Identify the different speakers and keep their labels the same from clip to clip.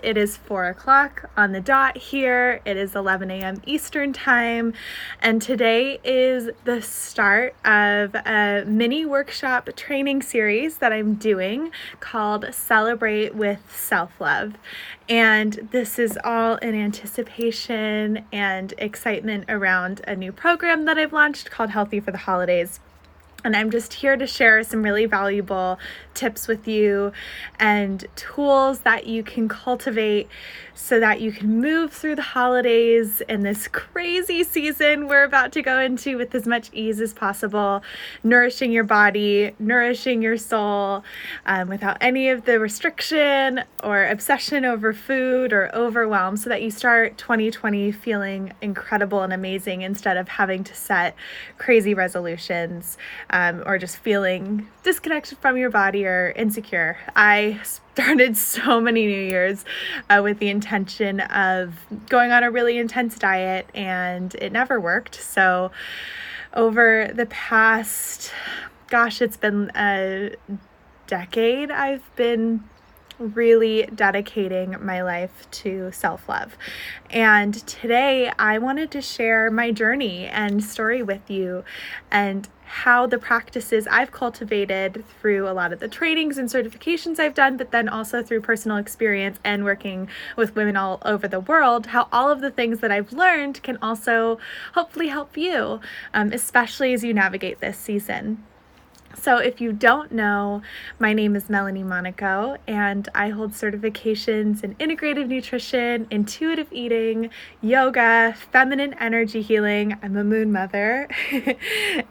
Speaker 1: It is 4 o'clock on the dot here. It is 11 a.m. Eastern time, and today is the start of a mini workshop training series that I'm doing called Celebrate with Self-Love. And this is all in anticipation and excitement around a new program that I've launched called Healthy for the Holidays. And I'm just here to share some really valuable tips with you and tools that you can cultivate so that you can move through the holidays in this crazy season we're about to go into with as much ease as possible, nourishing your body, nourishing your soul, without any of the restriction or obsession over food or overwhelm, so that you start 2020 feeling incredible and amazing instead of having to set crazy resolutions. Or just feeling disconnected from your body or insecure. I started so many New Year's with the intention of going on a really intense diet, and it never worked. So over the past, it's been a decade, I've been really dedicating my life to self-love. And today I wanted to share my journey and story with you, and how the practices I've cultivated through a lot of the trainings and certifications I've done, but then also through personal experience and working with women all over the world, how all of the things that I've learned can also hopefully help you, especially as you navigate this season. So if you don't know, my name is Melanie Monaco, and I hold certifications in integrative nutrition, intuitive eating, yoga, feminine energy healing. I'm a moon mother,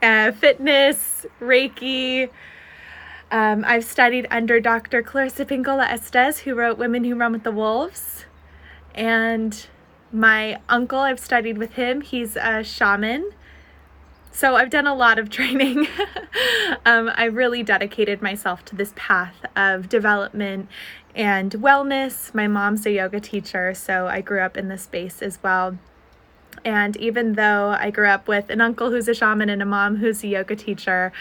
Speaker 1: fitness, Reiki. I've studied under Dr. Clarissa Pinkola Estes, who wrote Women Who Run with the Wolves. And my uncle, I've studied with him. He's a shaman. So I've done a lot of training. I really dedicated myself to this path of development and wellness. My mom's a yoga teacher, so I grew up in this space as well. And even though I grew up with an uncle who's a shaman and a mom who's a yoga teacher,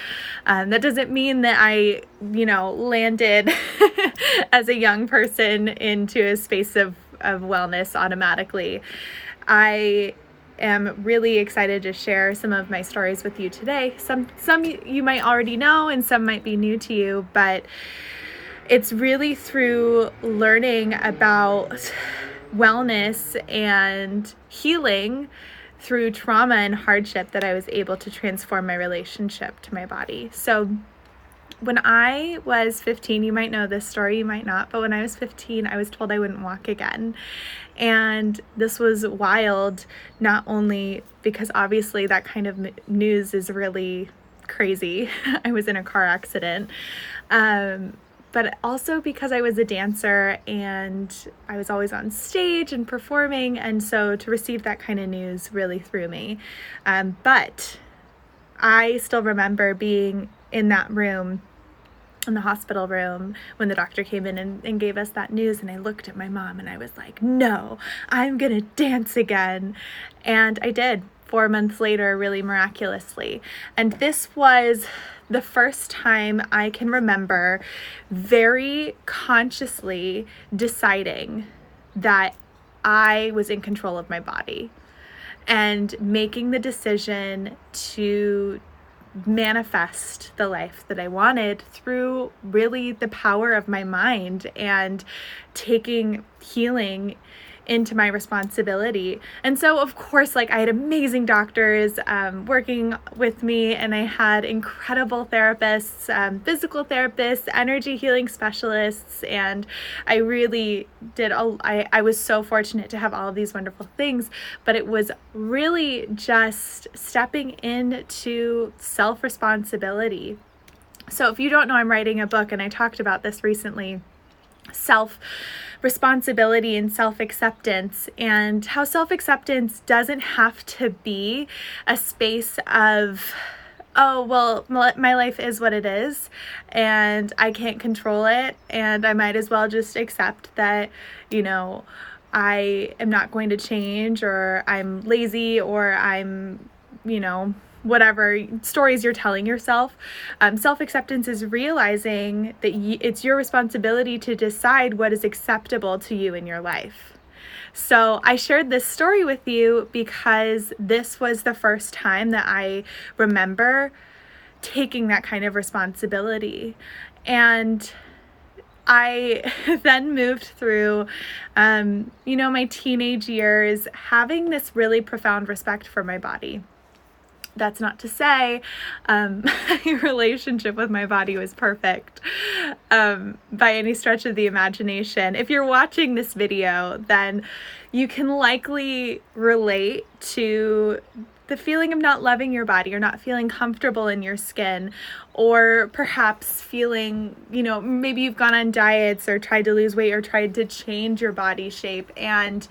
Speaker 1: that doesn't mean that I, landed as a young person into a space of wellness automatically. I am really excited to share some of my stories with you today. Some you might already know, and some might be new to you, but it's really through learning about wellness and healing through trauma and hardship that I was able to transform my relationship to my body. So when I was 15, you might know this story, you might not, but when I was 15, I was told I wouldn't walk again. And this was wild, not only because obviously that kind of news is really crazy. I was in a car accident, but also because I was a dancer and I was always on stage and performing. And so to receive that kind of news really threw me. But I still remember being in that room, in the hospital room, when the doctor came in and gave us that news, and I looked at my mom and I was like, no, I'm gonna dance again. And I did 4 months later, really miraculously. And this was the first time I can remember very consciously deciding that I was in control of my body and making the decision to manifest the life that I wanted through really the power of my mind and taking healing into my responsibility. And so of course, I had amazing doctors working with me, and I had incredible therapists, physical therapists, energy healing specialists, and I really did I was so fortunate to have all of these wonderful things, but it was really just stepping into self-responsibility. So if you don't know, I'm writing a book, and I talked about this recently, self-responsibility and self-acceptance, and how self-acceptance doesn't have to be a space of, oh, well, my life is what it is and I can't control it, and I might as well just accept that, I am not going to change, or I'm lazy, or I'm, whatever stories you're telling yourself. Self-acceptance is realizing that it's your responsibility to decide what is acceptable to you in your life. So I shared this story with you because this was the first time that I remember taking that kind of responsibility. And I then moved through, my teenage years having this really profound respect for my body. That's not to say my relationship with my body was perfect by any stretch of the imagination. If you're watching this video, then you can likely relate to the feeling of not loving your body or not feeling comfortable in your skin, or perhaps feeling, maybe you've gone on diets or tried to lose weight or tried to change your body shape. And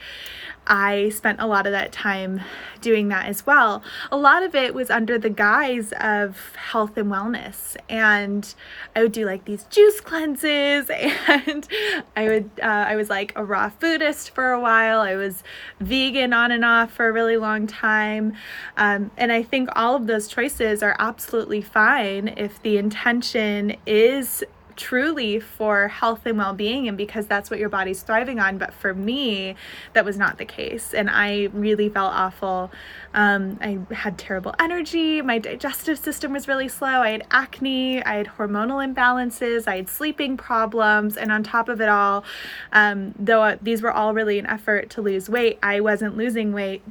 Speaker 1: I spent a lot of that time doing that as well. A lot of it was under the guise of health and wellness, and I would do like these juice cleanses, and I was like a raw foodist for a while. I was vegan on and off for a really long time, and I think all of those choices are absolutely fine if the intention is truly for health and well-being and because that's what your body's thriving on. But for me, that was not the case, and I really felt awful. I had terrible energy. My digestive system was really slow. I had acne. I had hormonal imbalances. I had sleeping problems, and on top of it all, though these were all really an effort to lose weight, I wasn't losing weight.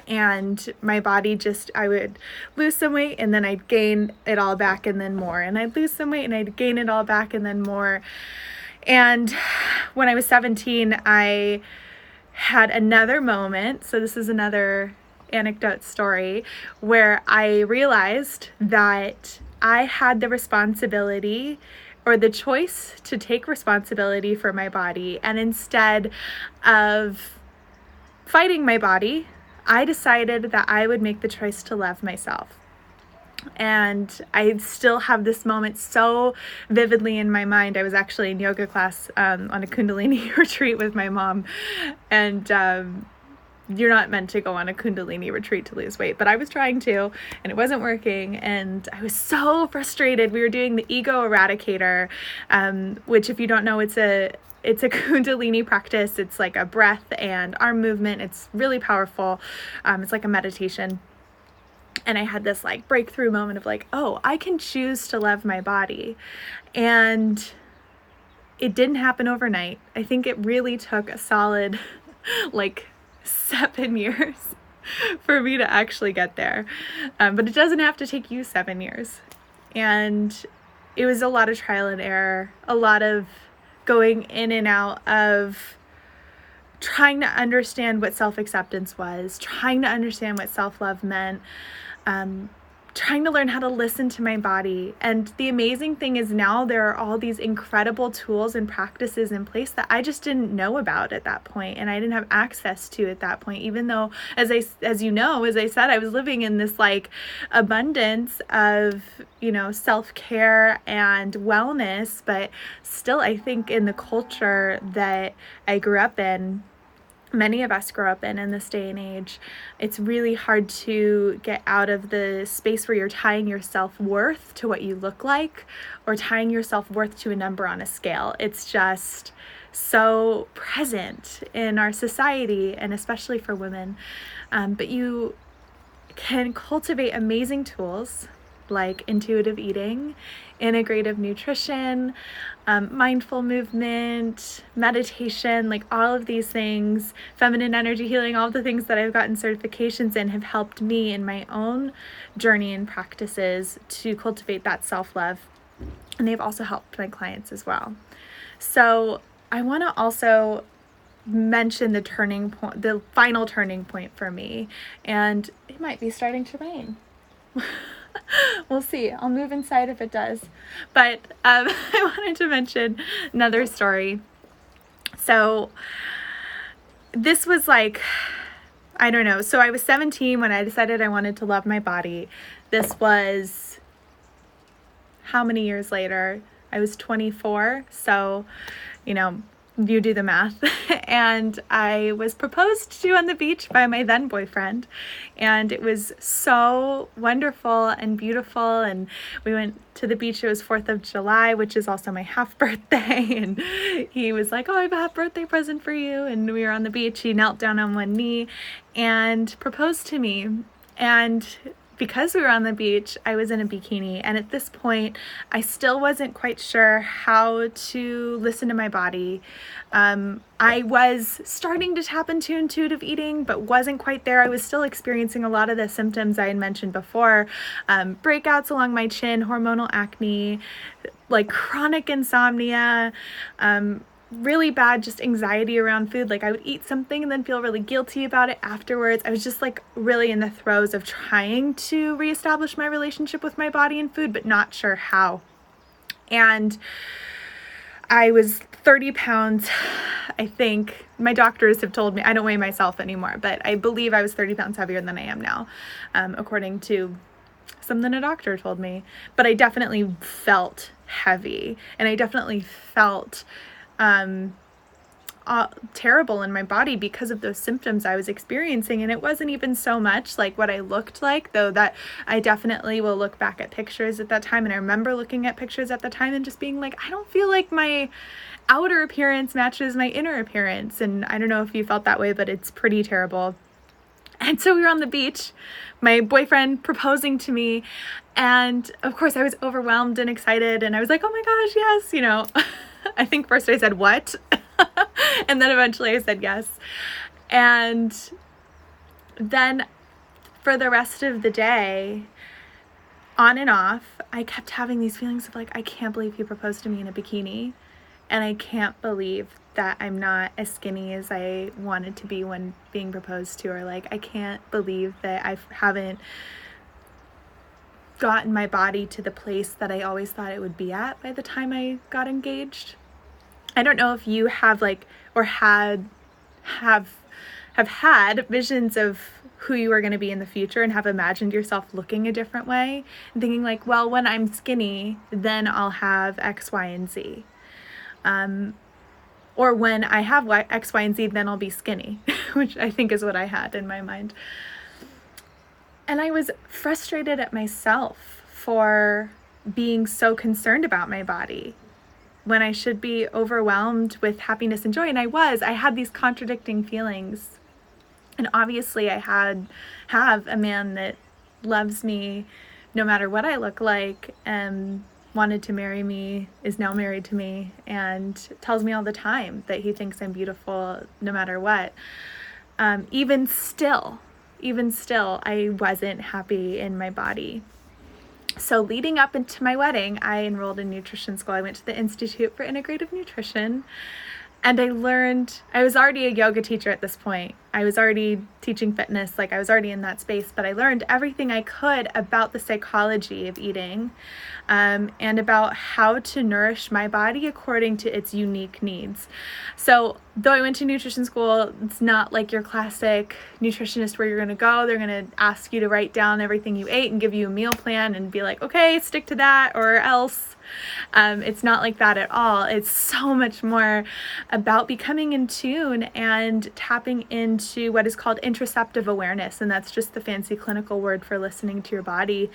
Speaker 1: And my body I would lose some weight and then I'd gain it all back and then more. And I'd lose some weight and I'd gain it all back and then more. And when I was 17, I had another moment. So this is another anecdote story where I realized that I had the responsibility or the choice to take responsibility for my body. And instead of fighting my body, I decided that I would make the choice to love myself. And I still have this moment so vividly in my mind. I was actually in yoga class on a Kundalini retreat with my mom. And you're not meant to go on a Kundalini retreat to lose weight, but I was trying to, and it wasn't working. And I was so frustrated. We were doing the ego eradicator, which, if you don't know, it's a Kundalini practice. It's like a breath and arm movement. It's really powerful. It's like a meditation. And I had this like breakthrough moment of like, oh, I can choose to love my body. And it didn't happen overnight. I think it really took a solid 7 years for me to actually get there. But it doesn't have to take you 7 years. And it was a lot of trial and error, a lot of going in and out of trying to understand what self-acceptance was, trying to understand what self-love meant, trying to learn how to listen to my body. And the amazing thing is now there are all these incredible tools and practices in place that I just didn't know about at that point, and I didn't have access to at that point, even though, as I said, I was living in this abundance of, self-care and wellness. But still, I think in the culture that I grew up in, many of us grow up in this day and age, it's really hard to get out of the space where you're tying your self-worth to what you look like or tying your self-worth to a number on a scale. It's just so present in our society, and especially for women. But you can cultivate amazing tools like intuitive eating, integrative nutrition, mindful movement, meditation, all of these things, feminine energy healing, all of the things that I've gotten certifications in have helped me in my own journey and practices to cultivate that self-love. And they've also helped my clients as well. So I want to also mention the turning point, the final turning point for me, and it might be starting to rain. We'll see. I'll move inside if it does. But I wanted to mention another story. So this was I don't know. So I was 17 when I decided I wanted to love my body. This was how many years later? I was 24. So, you do the math. And I was proposed to on the beach by my then boyfriend, and it was so wonderful and beautiful. And we went to the beach. It was 4th of July, which is also my half birthday, and he was like, oh, I have a half birthday present for you. And we were on the beach. He knelt down on one knee and proposed to me. And because we were on the beach, I was in a bikini, and at this point, I still wasn't quite sure how to listen to my body. I was starting to tap into intuitive eating, but wasn't quite there. I was still experiencing a lot of the symptoms I had mentioned before, breakouts along my chin, hormonal acne, like chronic insomnia, really bad just anxiety around food. Like I would eat something and then feel really guilty about it afterwards. I was just like really in the throes of trying to reestablish my relationship with my body and food, but not sure how. And I was 30 pounds, I think. My doctors have told me, I don't weigh myself anymore, but I believe I was 30 pounds heavier than I am now, according to something a doctor told me. But I definitely felt heavy, and I definitely felt terrible in my body because of those symptoms I was experiencing. And it wasn't even so much like what I looked like, though that I definitely will look back at pictures at that time. And I remember looking at pictures at the time and just being like, I don't feel like my outer appearance matches my inner appearance. And I don't know if you felt that way, but it's pretty terrible. And so we were on the beach, my boyfriend proposing to me. And of course I was overwhelmed and excited. And I was like, oh my gosh, yes, you know. I think first I said, what? And then eventually I said yes. And then for the rest of the day, on and off, I kept having these feelings of like, I can't believe he proposed to me in a bikini. And I can't believe that I'm not as skinny as I wanted to be when being proposed to. Or like, I can't believe that I haven't gotten my body to the place that I always thought it would be at by the time I got engaged. I don't know if you have like, or have had visions of who you are going to be in the future and have imagined yourself looking a different way and thinking like, well, when I'm skinny, then I'll have X, Y, and Z. Or when I have X, Y, and Z, then I'll be skinny, which I think is what I had in my mind. And I was frustrated at myself for being so concerned about my body when I should be overwhelmed with happiness and joy. And I had these contradicting feelings. And obviously I have a man that loves me no matter what I look like, and wanted to marry me, is now married to me, and tells me all the time that he thinks I'm beautiful no matter what. Even still, I wasn't happy in my body. So leading up into my wedding, I enrolled in nutrition school. I went to the Institute for Integrative Nutrition, and I was already a yoga teacher at this point. I was already teaching fitness, like I was already in that space, but I learned everything I could about the psychology of eating, and about how to nourish my body according to its unique needs. So though I went to nutrition school, it's not like your classic nutritionist where you're going to go. They're going to ask you to write down everything you ate and give you a meal plan and be like, okay, stick to that or else. It's not like that at all. It's so much more about becoming in tune and tapping into what is called interoceptive awareness. And that's just the fancy clinical word for listening to your body.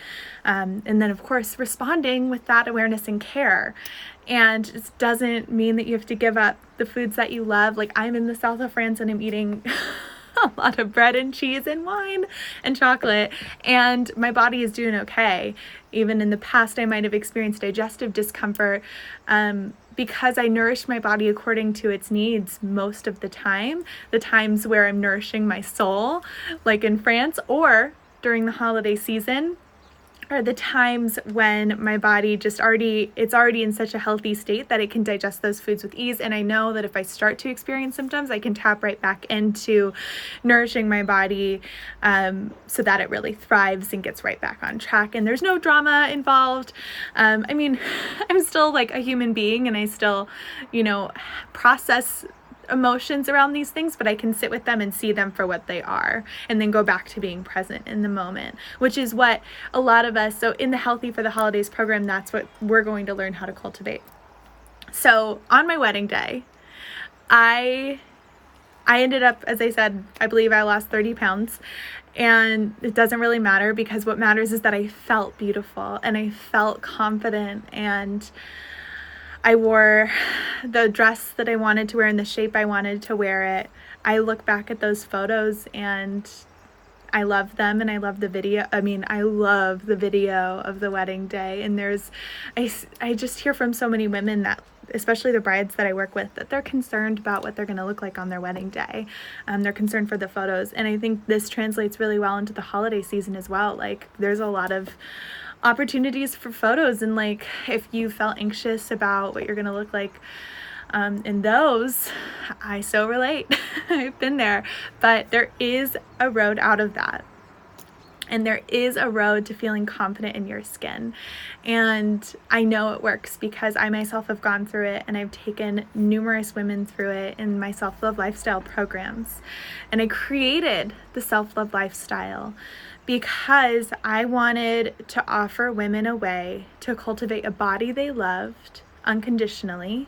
Speaker 1: And then, of course, responding with that awareness and care. And it doesn't mean that you have to give up the foods that you love. Like I'm in the south of France and I'm eating a lot of bread and cheese and wine and chocolate, and my body is doing okay. Even in the past, I might have experienced digestive discomfort because I nourished my body according to its needs most of the time. The times where I'm nourishing my soul, like in France, or during the holiday season, are the times when my body it's already in such a healthy state that it can digest those foods with ease. And I know that if I start to experience symptoms, I can tap right back into nourishing my body so that it really thrives and gets right back on track. And there's no drama involved. I mean, I'm still like a human being, and I still, process emotions around these things, but I can sit with them and see them for what they are, and then go back to being present in the moment, which is what a lot of us, so in the Healthy for the Holidays program, that's what we're going to learn how to cultivate. So on my wedding day, I ended up, as I said, I believe I lost 30 pounds, and it doesn't really matter, because what matters is that I felt beautiful and I felt confident, and I wore the dress that I wanted to wear in the shape I wanted to wear it. I look back at those photos and I love them, and I love the video. I love the video of the wedding day. And I just hear from so many women that, especially the brides that I work with, that they're concerned about what they're going to look like on their wedding day. They're concerned for the photos. And I think this translates really well into the holiday season as well. Like, there's a lot of opportunities for photos, and like, if you felt anxious about what you're going to look like in those, I so relate. I've been there, but there is a road out of that. And there is a road to feeling confident in your skin. And I know it works because I myself have gone through it, and I've taken numerous women through it in my self-love lifestyle programs. And I created the self-love lifestyle because I wanted to offer women a way to cultivate a body they loved unconditionally,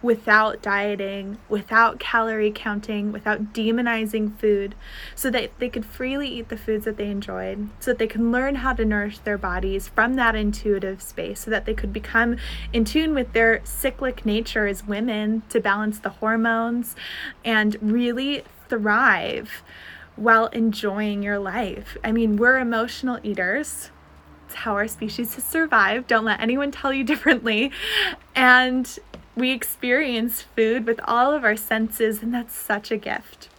Speaker 1: without dieting, without calorie counting, without demonizing food, so that they could freely eat the foods that they enjoyed, so that they can learn how to nourish their bodies from that intuitive space, so that they could become in tune with their cyclic nature as women, to balance the hormones and really thrive while enjoying your life. We're emotional eaters. It's how our species has survived. Don't let anyone tell you differently. And we experience food with all of our senses, and that's such a gift.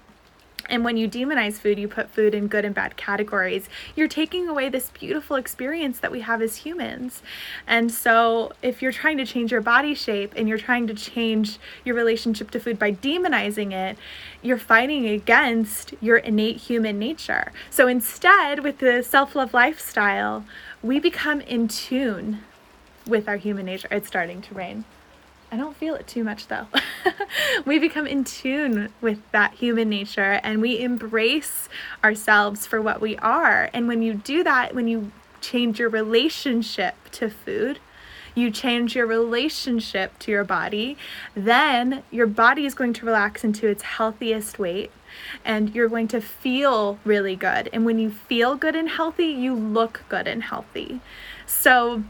Speaker 1: And when you demonize food, you put food in good and bad categories, you're taking away this beautiful experience that we have as humans. And so if you're trying to change your body shape and you're trying to change your relationship to food by demonizing it, you're fighting against your innate human nature. So instead, with the self-love lifestyle, we become in tune with our human nature. It's starting to rain. I don't feel it too much though. We become in tune with that human nature, and we embrace ourselves for what we are. And when you do that, when you change your relationship to food, you change your relationship to your body, then your body is going to relax into its healthiest weight, and you're going to feel really good. And when you feel good and healthy, you look good and healthy. So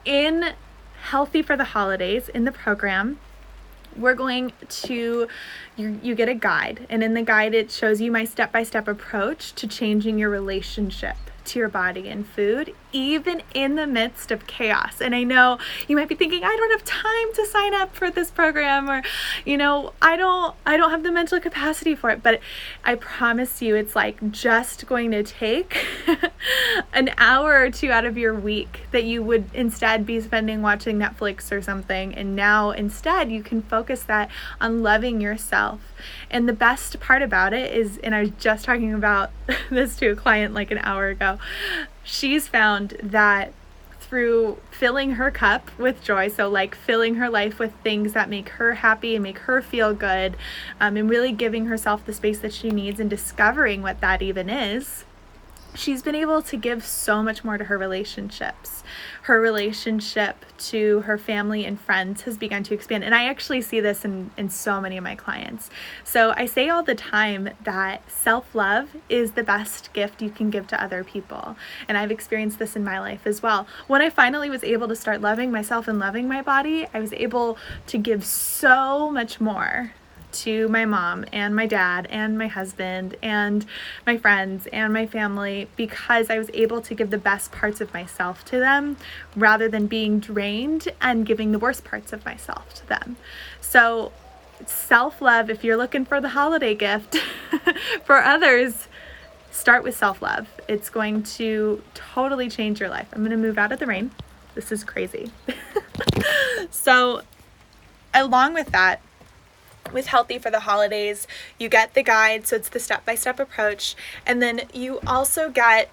Speaker 1: in Healthy for the Holidays, in the program, we're going to, you get a guide, and in the guide it shows you my step-by-step approach to changing your relationship to your body and food, even in the midst of chaos. And I know you might be thinking, I don't have time to sign up for this program, or I don't have the mental capacity for it. But I promise you, it's like just going to take an hour or two out of your week that you would instead be spending watching Netflix or something, and now instead you can focus that on loving yourself. And the best part about it is, and I was just talking about this to a client like an hour ago, she's found that through filling her cup with joy, so like filling her life with things that make her happy and make her feel good, and really giving herself the space that she needs and discovering what that even is, she's been able to give so much more to her relationships. Her relationship to her family and friends has begun to expand. And I actually see this in so many of my clients. So I say all the time that self-love is the best gift you can give to other people. And I've experienced this in my life as well. When I finally was able to start loving myself and loving my body, I was able to give so much more to my mom and my dad and my husband and my friends and my family, because I was able to give the best parts of myself to them rather than being drained and giving the worst parts of myself to them. So self-love, if you're looking for the holiday gift for others, start with self-love. It's going to totally change your life. I'm going to move out of the rain. This is crazy. So along with that, with Healthy for the Holidays, you get the guide, so it's the step-by-step approach, and then you also get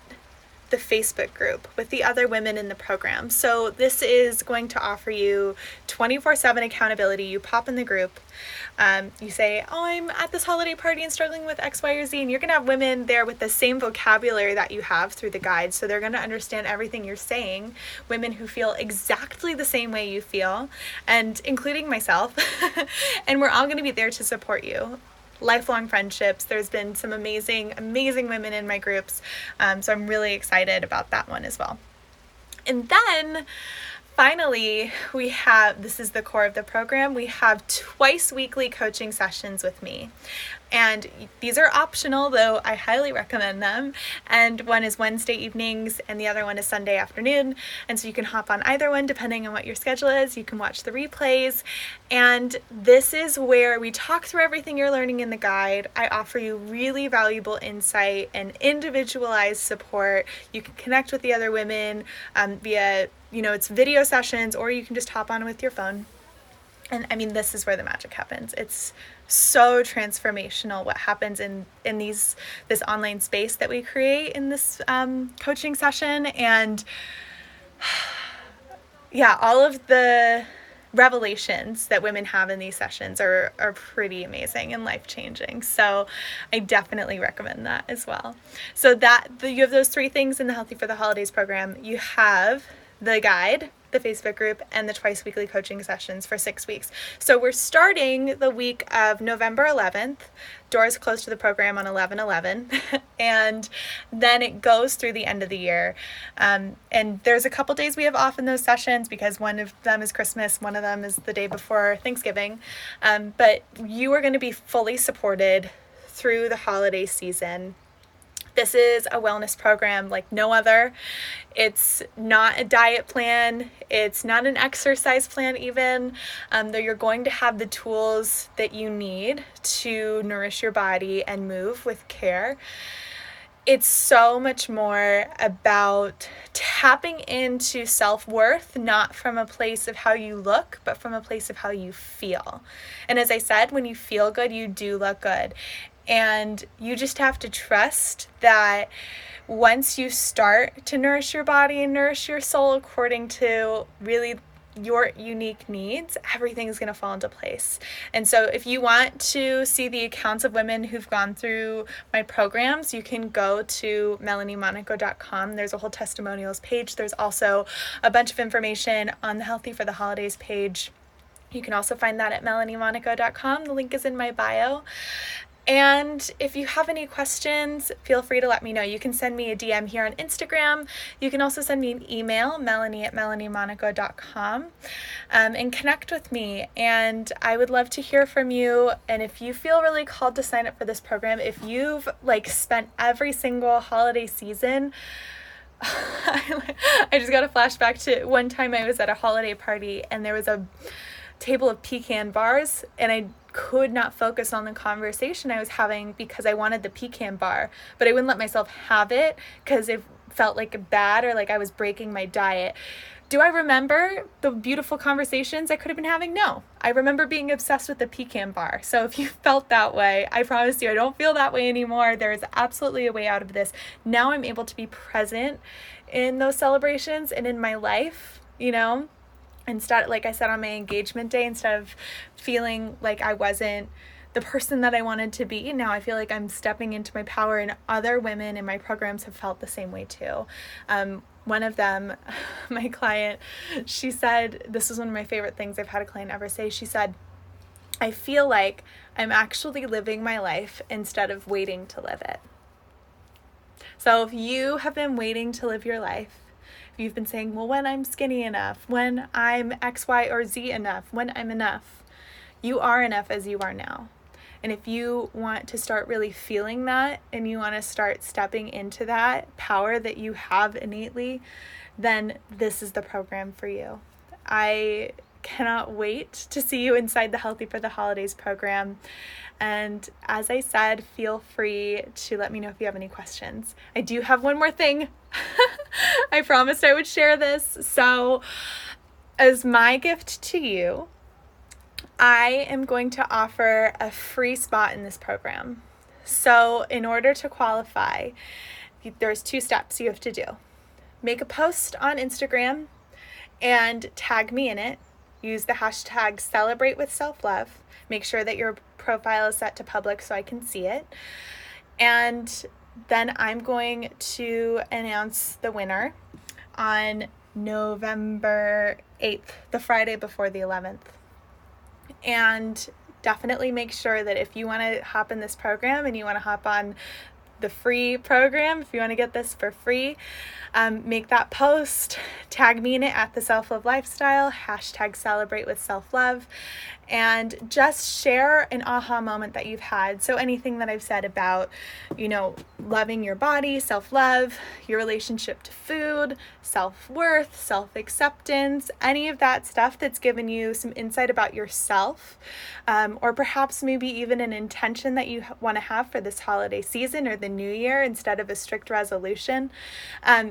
Speaker 1: the Facebook group with the other women in the program. So this is going to offer you 24/7 accountability. You pop in the group, you say, oh, I'm at this holiday party and struggling with X, Y, or Z, and you're going to have women there with the same vocabulary that you have through the guide, so they're going to understand everything you're saying, women who feel exactly the same way you feel, and including myself, and we're all going to be there to support you. Lifelong friendships. There's been some amazing women in my groups, so I'm really excited about that one as well. And then finally, we have, this is the core of the program, we have twice weekly coaching sessions with me. And these are optional, though I highly recommend them. And one is Wednesday evenings and the other one is Sunday afternoon. And so you can hop on either one depending on what your schedule is. You can watch the replays. And this is where we talk through everything you're learning in the guide. I offer you really valuable insight and individualized support. You can connect with the other women via, it's video sessions, or you can just hop on with your phone. And I mean, this is where the magic happens. It's so transformational what happens in this online space that we create in this coaching session. And yeah, all of the revelations that women have in these sessions are pretty amazing and life-changing. So I definitely recommend that as well. So you have those three things in the Healthy for the Holidays program. You have the guide, the Facebook group, and the twice weekly coaching sessions for 6 weeks. So we're starting the week of November 11th. Doors close to the program on 11/11, and then it goes through the end of the year. And there's a couple days we have off in those sessions because one of them is Christmas, one of them is the day before Thanksgiving. But you are going to be fully supported through the holiday season. This is a wellness program like no other. It's not a diet plan. It's not an exercise plan even, though you're going to have the tools that you need to nourish your body and move with care. It's so much more about tapping into self-worth, not from a place of how you look, but from a place of how you feel. And as I said, when you feel good, you do look good. And you just have to trust that once you start to nourish your body and nourish your soul according to really your unique needs, everything is going to fall into place. And so if you want to see the accounts of women who've gone through my programs, you can go to MelanieMonaco.com. There's a whole testimonials page. There's also a bunch of information on the Healthy for the Holidays page. You can also find that at MelanieMonaco.com. The link is in my bio. And if you have any questions, feel free to let me know. You can send me a DM here on Instagram. You can also send me an email, melanie@melaniemonaco.com, and connect with me. And I would love to hear from you. And if you feel really called to sign up for this program, if you've spent every single holiday season, I just got a flashback to one time I was at a holiday party and there was a table of pecan bars, and I could not focus on the conversation I was having because I wanted the pecan bar, but I wouldn't let myself have it because it felt like bad or like I was breaking my diet. Do I remember the beautiful conversations I could have been having? No. I remember being obsessed with the pecan bar. So if you felt that way, I promise you I don't feel that way anymore. There is absolutely a way out of this. Now I'm able to be present in those celebrations and in my life, instead, like I said on my engagement day, instead of feeling like I wasn't the person that I wanted to be, now I feel like I'm stepping into my power, and other women in my programs have felt the same way too. One of them, my client, she said, this is one of my favorite things I've had a client ever say. She said, I feel like I'm actually living my life instead of waiting to live it. So if you have been waiting to live your life, you've been saying, well, when I'm skinny enough, when I'm X, Y, or Z enough, when I'm enough, you are enough as you are now. And if you want to start really feeling that and you want to start stepping into that power that you have innately, then this is the program for you. I cannot wait to see you inside the Healthy for the Holidays program. And as I said, feel free to let me know if you have any questions. I do have one more thing. I promised I would share this. So as my gift to you, I am going to offer a free spot in this program. So in order to qualify, there's 2 steps you have to do. make a post on Instagram and tag me in it. Use the hashtag #CelebrateWithSelfLove. Make sure that your profile is set to public so I can see it. And then I'm going to announce the winner on November 8th, the Friday before the 11th. And definitely make sure that if you want to hop in this program and you want to hop on the free program, if you want to get this for free, make that post, tag me in it at The Self Love Lifestyle, hashtag #CelebrateWithSelfLove, and just share an aha moment that you've had. So anything that I've said about, loving your body, self-love, your relationship to food, self-worth, self-acceptance, any of that stuff that's given you some insight about yourself, or perhaps maybe even an intention that you want to have for this holiday season or the new year instead of a strict resolution.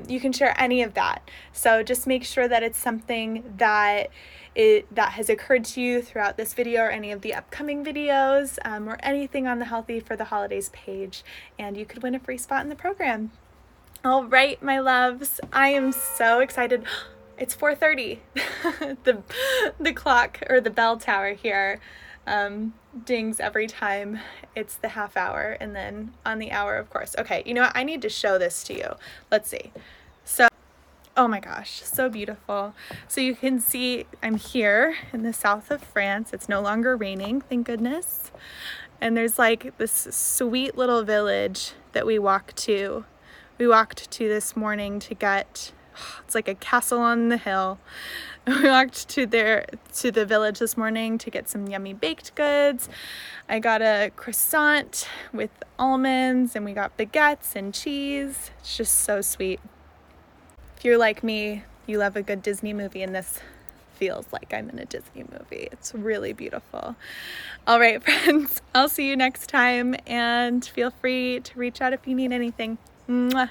Speaker 1: You can share any of that. So just make sure that it's something that has occurred to you throughout this video or any of the upcoming videos, or anything on the Healthy for the Holidays page, and you could win a free spot in the program. All right, my loves, I am so excited. It's 4:30. The clock, or the bell tower here, dings every time it's the half hour, and then on the hour, of course. Okay, you know what? I need to show this to you. Let's see. So, oh my gosh, so beautiful. So you can see I'm here in the south of France. It's no longer raining, thank goodness. And there's like this sweet little village that we walked to. We walked to this morning to get, it's like a castle on the hill. We walked to the village this morning to get some yummy baked goods. I got a croissant with almonds, and we got baguettes and cheese. It's just so sweet. If you're like me, you love a good Disney movie, and this feels like I'm in a Disney movie. It's really beautiful. All right, friends, I'll see you next time, and feel free to reach out if you need anything. Mwah.